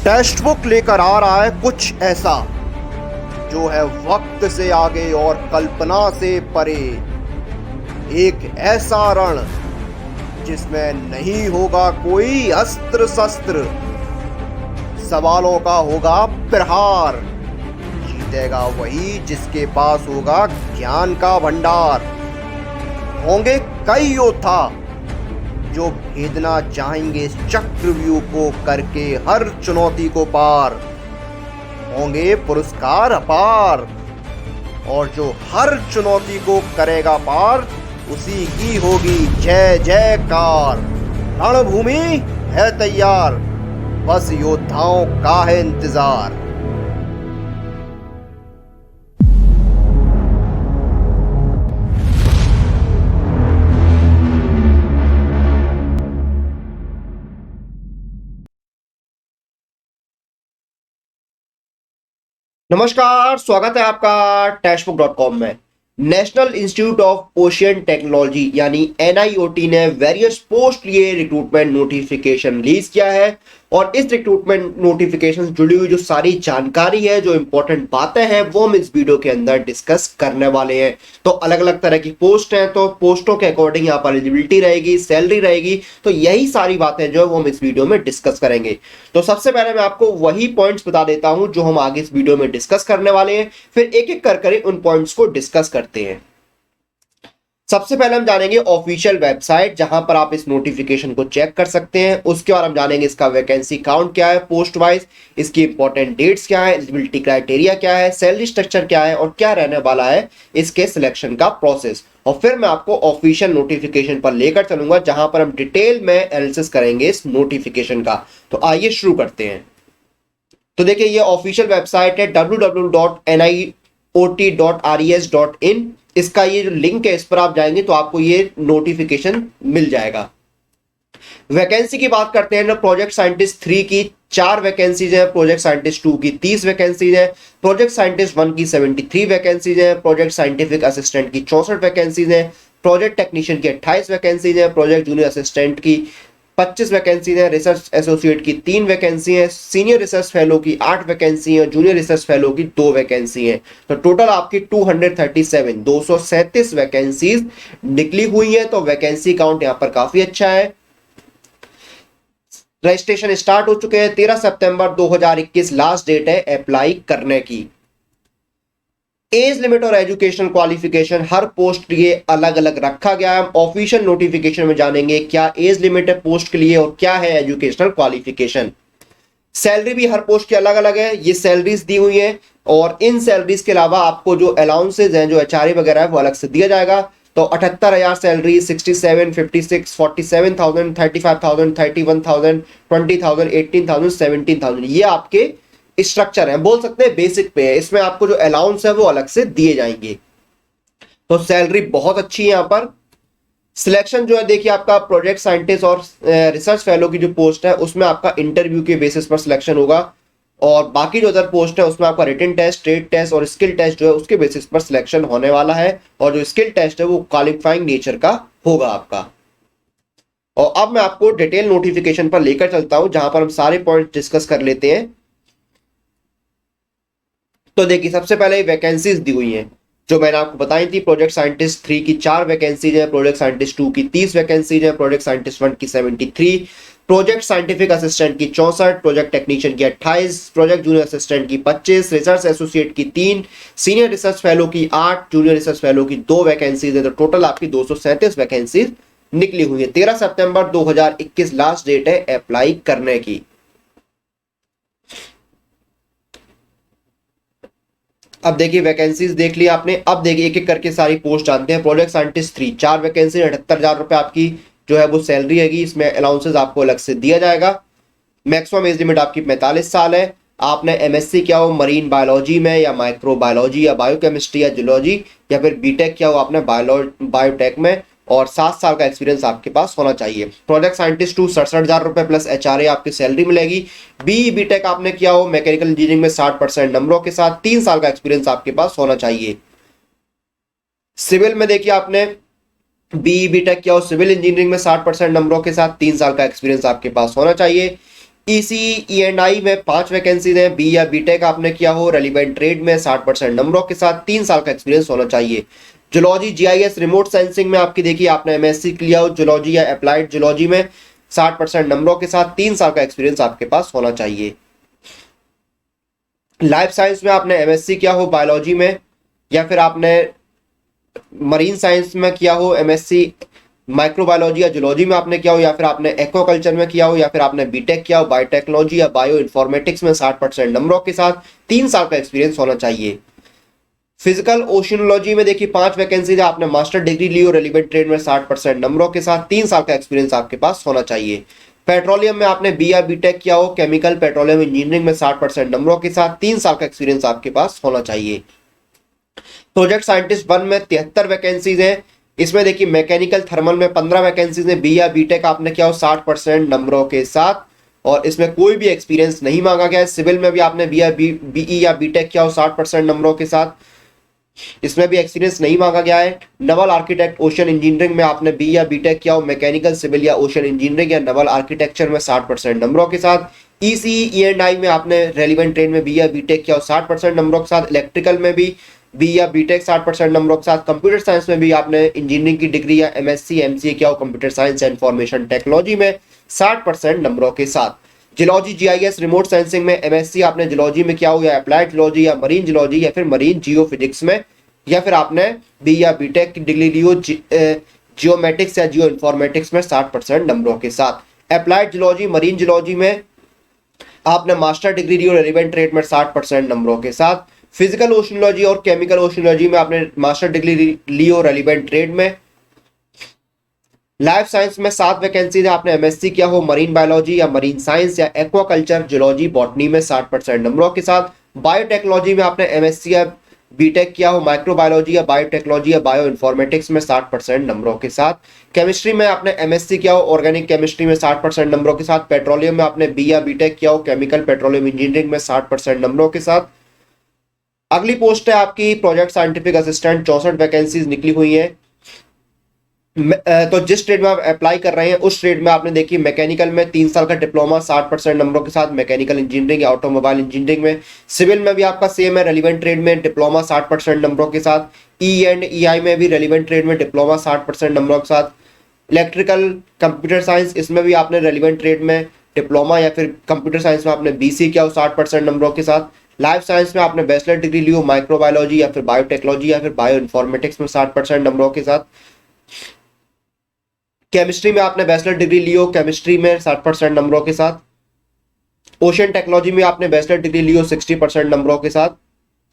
Text book लेकर आ रहा है कुछ ऐसा जो है वक्त से आगे और कल्पना से परे। एक ऐसा रण जिसमें नहीं होगा कोई अस्त्र शस्त्र, सवालों का होगा प्रहार। जीतेगा वही जिसके पास होगा ज्ञान का भंडार। होंगे कई योद्धा जो भेदना चाहेंगे इस चक्रव्यूह को करके हर चुनौती को पार। होंगे पुरस्कार अपार और जो हर चुनौती को करेगा पार उसी की होगी जय जयकार। रणभूमि है तैयार, बस योद्धाओं का है इंतजार। नमस्कार, स्वागत है आपका टेक्स्टबुक.com में। National institute of ocean technology यानी NIOT ने वेरियस पोस्ट लिए रिक्रूटमेंट नोटिफिकेशन रिलीज किया है और इस रिक्रूटमेंट नोटिफिकेशन से जुड़ी हुई जो सारी जानकारी है, जो इंपॉर्टेंट बातें हैं, वो हम इस वीडियो के अंदर डिस्कस करने वाले हैं। तो अलग अलग तरह की पोस्ट हैं, तो पोस्टों के अकॉर्डिंग यहाँ पर एलिजिबिलिटी रहेगी, सैलरी रहेगी, तो यही सारी बातें जो है वो हम इस वीडियो में डिस्कस करेंगे। तो सबसे पहले मैं आपको वही पॉइंट्स बता देता हूं जो हम आगे इस वीडियो में डिस्कस करने वाले हैं, फिर एक एक कर उन पॉइंट्स को डिस्कस करते हैं। सबसे पहले हम जानेंगे ऑफिशियल वेबसाइट जहां पर आप इस नोटिफिकेशन को चेक कर सकते हैं। उसके बाद हम जानेंगे इसका वैकेंसी काउंट क्या है पोस्ट वाइज, इसकी इंपॉर्टेंट डेट्स क्या है, एलिजिबिलिटी क्राइटेरिया क्या है, सैलरी स्ट्रक्चर क्या है और क्या रहने वाला है इसके सिलेक्शन का प्रोसेस। और फिर मैं आपको ऑफिशियल नोटिफिकेशन पर लेकर चलूंगा जहां पर हम डिटेल में एनालिसिस करेंगे इस नोटिफिकेशन का। तो आइए शुरू करते हैं। तो देखिए, ये ऑफिशियल वेबसाइट है www.niot.res.in। इसका ये जो लिंक है इस पर आप जाएंगे तो आपको ये नोटिफिकेशन मिल जाएगा। वैकेंसी की बात करते हैं ना, प्रोजेक्ट साइंटिस्ट 3 की 4 वैकेंसीज है, प्रोजेक्ट साइंटिस्ट 2 की 30 वैकेंसीज है, प्रोजेक्ट साइंटिस्ट 1 की 73 वैकेंसीज है, प्रोजेक्ट साइंटिफिक असिस्टेंट की 64 वैकेंसीज है, प्रोजेक्ट टेक्नीशियन की 28 वैकेंसीज है, प्रोजेक्ट जूनियर असिस्टेंट की 25 वैकेंसी है, रिसर्च एसोसिएट की 3 वैकेंसी है, सीनियर रिसर्च फेलो की 8 वैकेंसी है, जूनियर रिसर्च फेलो की 2 वैकेंसी है। तो टोटल आपकी 237 वैकेंसीज निकली हुई है। तो वैकेंसी काउंट यहां पर काफी अच्छा है। रजिस्ट्रेशन स्टार्ट हो चुके हैं। 13 सितंबर 2021 लास्ट डेट है अप्लाई करने की। एज लिमिट और एजुकेशनल क्वालिफिकेशन हर पोस्ट के लिए अलग अलग रखा गया है। हम ऑफिशियल नोटिफिकेशन में जानेंगे क्या एज लिमिट है पोस्ट के लिए और क्या है एजुकेशनल क्वालिफिकेशन। सैलरी भी हर पोस्ट की अलग अलग है, ये सैलरीज दी हुई है और इन सैलरीज के अलावा आपको जो अलाउंसेज हैं, जो HRA वगैरह है, वो अलग से दिया जाएगा। तो 78,000 सैलरी, 67, 56, 47,000, 35,000, 31,000, 20,000, 18,000, 17,000 ये आपके स्ट्रक्चर है, बोल सकते हैं बेसिक पे है। इसमें आपको जो अलाउंस है वो अलग से दिए जाएंगे। तो सैलरी बहुत अच्छी है यहाँ पर। सिलेक्शन जो है देखिए, आपका प्रोजेक्ट साइंटिस्ट और रिसर्च फेलो की जो पोस्ट है उसमें आपका इंटरव्यू के बेसिस पर सिलेक्शन होगा और बाकी जो अदर पोस्ट है उसमें आपका रिटन टेस्ट, ट्रेड टेस्ट और स्किल टेस्ट जो है उसके बेसिस पर सिलेक्शन होने वाला है। और जो स्किल टेस्ट है वो क्वालिफाइंग नेचर का होगा आपका। और अब मैं आपको डिटेल नोटिफिकेशन पर लेकर चलता हूं जहां पर हम सारे पॉइंट डिस्कस कर लेते हैं। तो देखिए, सबसे पहले वैकेंसीज दी हुई हैं जो मैंने आपको बताई थी। प्रोजेक्ट साइंटिस्ट 3 की 4 वैकेंसीज है, प्रोजेक्ट साइंटिस्ट 2 की 30 वैकेंसीज है, प्रोजेक्ट साइंटिस्ट 1 की 73, प्रोजेक्ट साइंटिफिक असिस्टेंट की 64, प्रोजेक्ट टेक्नीशियन की 28, प्रोजेक्ट जूनियर असिस्टेंट की 25, रिसर्च एसोसिएट की 3, सीनियर रिसर्च फेलो की 8, जूनियर रिसर्च फेलो की 2 वैकेंसीज है। तो टोटल आपकी 237 वैकेंसीज निकली हुई है। 13 सितंबर 2021 लास्ट डेट है अप्लाई करने की। अब देखिए, वैकेंसीज देख लिया आपने। अब देखिए एक एक करके सारी पोस्ट जानते हैं। प्रोजेक्ट साइंटिस्ट 3 4 वैकेंसी, 78,000 रुपए आपकी जो है वो सैलरी हैगी। इसमें अलाउंसेस आपको अलग से दिया जाएगा। मैक्सिमम एज लिमिट आपकी 45 साल है। आपने MSc किया हो मरीन बायोलॉजी में या माइक्रो बायोलॉजी या बायोकेमिस्ट्री या जूलॉजी या फिर बीटेक किया हो आपने बायोटेक में और 7 साल का एक्सपीरियंस आपके पास होना चाहिए। प्रोजेक्ट साइंटिस्ट 2 67,000 रुपए प्लस HRA आपकी सैलरी मिलेगी। बीटेक आपने किया हो मैकेनिकल इंजीनियरिंग में 60% नंबरों के साथ 3 साल का एक्सपीरियंस आपके पास होना चाहिए। सिविल में देखिए, आपने बीटेक किया हो सिविल इंजीनियरिंग में 60% नंबरों के साथ 3 साल का एक्सपीरियंस आपके पास होना चाहिए। ECE&I में 5 वैकेंसीज हैं। बी या बीटेक आपने किया हो, रेलिवेंट ट्रेड में 60% नंबरों के साथ 3 साल का एक्सपीरियंस होना चाहिए। जूलॉजी GIS रिमोट सेंसिंग में आपकी देखिए आपने MSc किया हो जूलॉजी या अप्लाइड जूलॉजी में 60% नंबरों के साथ 3 साल का एक्सपीरियंस आपके पास होना चाहिए। लाइफ साइंस में आपने MSc किया हो बायोलॉजी में, या फिर आपने मरीन साइंस में किया हो MSc माइक्रोबायोलॉजी या जूलॉजी में आपने किया हो, या फिर आपने एक्वाकल्चर में किया हो, या फिर आपने बीटेक किया हो बायोटेक्नोलॉजी या बायो इन्फॉर्मेटिक्स में 60% नंबरों के साथ 3 साल का एक्सपीरियंस होना चाहिए। फिजिकल ओशियोलॉजी में देखिए 5 वैकेंसी है, आपने मास्टर डिग्री ली हो रेलिवेंट ट्रेड में 60% नंबरों के साथ 3 साल का एक्सपीरियंस आपके पास होना चाहिए। पेट्रोलियम में आपने बी या बीटेक किया हो केमिकल पेट्रोलियम इंजीनियरिंग में 60% नंबरों के साथ 3 साल का एक्सपीरियंस आपके पास होना चाहिए। प्रोजेक्ट साइंटिस्ट 1 में 73 वैकेंसीज है। इसमें देखिए मैकेनिकल थर्मल में 15 वैकेंसीज है। बी या बीटेक आपने किया हो 60% नंबरों के साथ, और इसमें कोई भी एक्सपीरियंस नहीं मांगा गया है। सिविल में भी आपने बीई या बीटेक किया हो 60% नंबरों के साथ, इसमें भी एक्सपीरियंस नहीं मांगा गया है। नवल आर्किटेक्ट ओशन इंजीनियरिंग में आपने बी या बीटेक किया हो मैकेनिकल सिविल या ओशन इंजीनियरिंग या नवल आर्किटेक्चर में 60% नंबरों के साथ। ECE&I में आपने रेलिवेंट ट्रेड में बी या बीटेक किया हो 60% नंबरों के साथ। इलेक्ट्रिकल में भी बी या बीटेक 60% नंबरों के साथ। कंप्यूटर साइंस में भी आपने इंजीनियरिंग की डिग्री या MSc MCA किया हो कंप्यूटर साइंस या इंफॉर्मेशन टेक्नोलॉजी में 60% नंबरों के साथ। जियोलॉजी GIS रिमोट सेंसिंग में MSc आपने जियोलॉजी में किया हो, या अप्लाइड जियोलॉजी या मरीन जियोलॉजी या फिर मरीन जियोफिजिक्स में, या फिर आपने बी या बीटेक की डिग्री ली हो जियोमेटिक्स या जियो इन्फॉर्मेटिक्स में 60% नंबरों के साथ। अप्लाइड जियोलॉजी मरीन जियोलॉजी में आपने मास्टर डिग्री ली हो रेलिवेंट ट्रेड में 60% नंबरों के साथ। फिजिकल ओशियोलॉजी और केमिकल ओशियोलॉजी में आपने मास्टर डिग्री ली हो रेलिवेंट ट्रेड में। लाइफ साइंस में 7 वैकेंसी है, आपने MSc किया हो मरीन बायोलॉजी या मरीन साइंस या एक्वाकल्चर जूलॉजी बॉटनी में 60% नंबरों के साथ। बायोटेक्नोलॉजी में आपने MSc या बीटेक किया हो माइक्रोबायोलॉजी या बायोटेक्नोलॉजी या बायो इन्फॉर्मेटिक्स में 60% नंबरों के साथ। केमिस्ट्री में आपने MSc किया हो ऑर्गेनिक केमिस्ट्री में 60% नंबरों के साथ। पेट्रोलियम में आपने बी या बीटेक किया हो केमिकल पेट्रोलियम इंजीनियरिंग में 60% नंबरों के साथ। अगली पोस्ट है आपकी प्रोजेक्ट साइंटिफिक असिस्टेंट, 64 वैकेंसीज निकली हुई है। तो जिस ट्रेड में आप अप्लाई कर रहे हैं उस ट्रेड में आपने देखिए मैकेनिकल में 3 साल का डिप्लोमा 60% नंबरों के साथ मैकेनिकल इंजीनियरिंग या ऑटोमोबाइल इंजीनियरिंग में। सिविल में भी आपका सेम है, रेलिवेंट ट्रेड में डिप्लोमा 60% नंबरों के साथ। E&EI में भी रेलिवेंट ट्रेड में डिप्लोमा 60% नंबरों के साथ। इलेक्ट्रिकल कंप्यूटर साइंस इसमें भी आपने रेलिवेंट ट्रेड में डिप्लोमा या फिर कंप्यूटर साइंस में आपने BC किया हो 60% नंबरों के साथ। लाइफ साइंस में आपने बैचलर डिग्री ली हो माइक्रोबायोलॉजी या फिर बायोटेक्नोलॉजी या फिर बायो इन्फॉर्मेटिक्स में 60% नंबरों के साथ। केमिस्ट्री में आपने बैचलर डिग्री ली हो केमिस्ट्री में 60% नंबरों के साथ। ओशन टेक्नोलॉजी में आपने बैचलर डिग्री ली हो 60% नंबरों के साथ।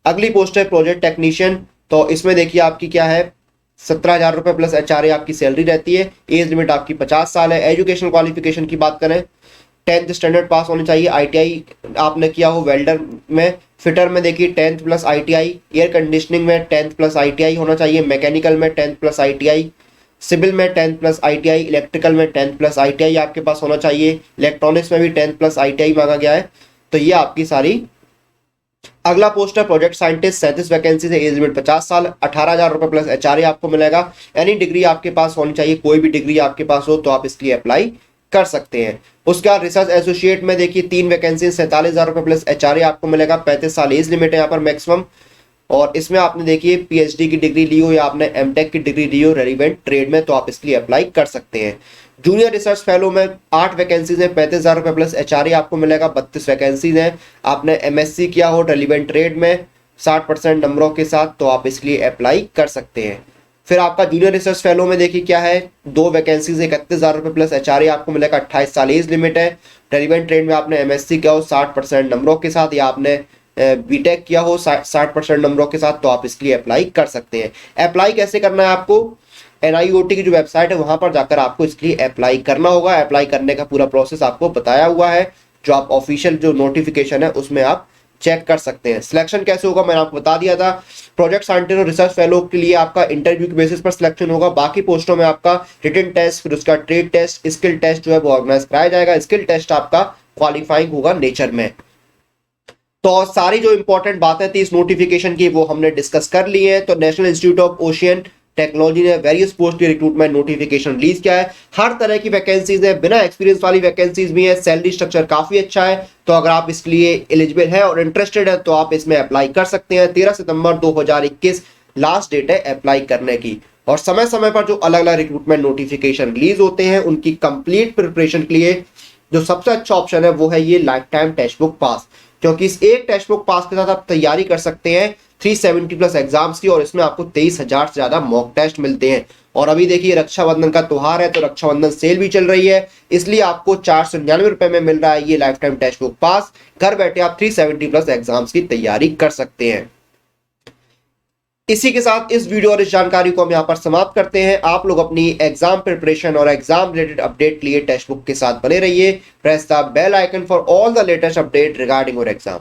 अगली पोस्ट है प्रोजेक्ट टेक्नीशियन, तो इसमें देखिए आपकी क्या है 17,000 रुपये प्लस HRA आपकी सैलरी रहती है। एज लिमिट आपकी 50 साल है। एजुकेशन क्वालिफिकेशन की बात करें 10th स्टैंडर्ड पास होनी चाहिए। ITI आपने किया हो वेल्डर में। फिटर में देखिए 10th plus ITI। Air conditioning में 10th प्लस ITI होना चाहिए। मैकेनिकल में 10th प्लस ITI। सिविल में 10th प्लस ITI। इलेक्ट्रिकल में 10th प्लस ITI आपके पास होना चाहिए। इलेक्ट्रॉनिक्स में भी 10th प्लस ITI मांगा गया है। तो ये आपकी सारी। अगला पोस्ट है प्रोजेक्ट साइंटिस्ट, 37 वैकेंसी है। एज लिमिट 50 साल। 18,000 रुपये प्लस HRA आपको मिलेगा। एनी डिग्री आपके पास होनी चाहिए, कोई भी डिग्री आपके पास हो तो आप इसके लिए अप्लाई कर सकते हैं। उसका रिसर्च एसोसिएट में देखिए 3 वैकेंसी 47,000 रुपये प्लस HRA आपको मिलेगा। 35 साल एज लिमिट है यहाँ पर मैक्सिमम। और इसमें आपने देखिए PhD की डिग्री ली हो या आपने MTech की डिग्री ली हो रेलिवेंट ट्रेड में तो आप इसके लिए अप्लाई कर सकते हैं। जूनियर रिसर्च फेलो में 8 वैकेंसीज है। 35,000 रुपये प्लस HRA आपको मिलेगा। 32 वैकेंसीज हैं। आपने MSc किया हो रेलिवेंट ट्रेड में 60% नंबरों के साथ तो आप इसके लिए अप्लाई कर सकते हैं। फिर आपका जूनियर रिसर्च फेलो में देखिए क्या है 2 वैकेंसीज 31,000 रुपये प्लस HRA आपको मिलेगा। 28 साल एज लिमिट है। रेलिवेंट ट्रेड में आपने MSc किया हो 60% नंबरों के साथ या आपने बीटेक किया हो 60% नंबरों के साथ तो आप इसके लिए अप्लाई कर सकते हैं। अप्लाई कैसे करना है आपको NIOT की जो वेबसाइट है वहां पर जाकर आपको इसके लिए अप्लाई करना होगा। अप्लाई करने का पूरा प्रोसेस आपको बताया हुआ है, जो आप ऑफिशियल जो नोटिफिकेशन है उसमें आप चेक कर सकते हैं। सिलेक्शन कैसे होगा मैंने आपको बता दिया था। प्रोजेक्ट साइंटिस्ट और रिसर्च फेलो के लिए आपका इंटरव्यू के बेसिस पर सिलेक्शन होगा। बाकी पोस्टों में आपका रिटन टेस्ट, फिर उसका ट्रेड टेस्ट, स्किल टेस्ट जो है वो ऑर्गेनाइज कराया जाएगा। स्किल टेस्ट आपका क्वालिफाइंग होगा नेचर में। तो सारी जो इंपॉर्टेंट बातें थी इस नोटिफिकेशन की वो हमने डिस्कस कर ली है। तो national institute of ocean technology ने वेरियस पोस्ट की रिक्रूटमेंट नोटिफिकेशन रिलीज किया है। हर तरह की वैकेंसीज है, बिना एक्सपीरियंस वाली वैकेंसीज भी है। सैलरी स्ट्रक्चर काफी अच्छा है, तो अगर आप इसके लिए एलिजिबल है और इंटरेस्टेड है तो आप इसमें अप्लाई कर सकते हैं। 13 सितंबर 2021 लास्ट डेट है अप्लाई करने की। और समय समय पर जो अलग अलग रिक्रूटमेंट नोटिफिकेशन रिलीज होते हैं उनकी कंप्लीट प्रिपरेशन के लिए जो सबसे अच्छा ऑप्शन है वो है ये लाइफ टाइम टेक्स्ट बुक पास, क्योंकि इस एक टेक्स्ट बुक पास के साथ आप तैयारी कर सकते हैं 370 प्लस एग्जाम्स की, और इसमें आपको 23,000 से ज्यादा मॉक टेस्ट मिलते हैं। और अभी देखिए रक्षाबंधन का त्योहार है, तो रक्षाबंधन सेल भी चल रही है, इसलिए आपको 499 रुपए में मिल रहा है ये लाइफ टाइम टेक्स्ट बुक पास। घर बैठे आप 370 प्लस एग्जाम्स की तैयारी कर सकते हैं। इसी के साथ इस वीडियो और इस जानकारी को हम यहाँ पर समाप्त करते हैं। आप लोग अपनी एग्जाम प्रिपरेशन और एग्जाम रिलेटेड अपडेट के लिए टेक्स्ट बुक के साथ बने रहिए। Press the bell icon for all the latest update regarding your exam.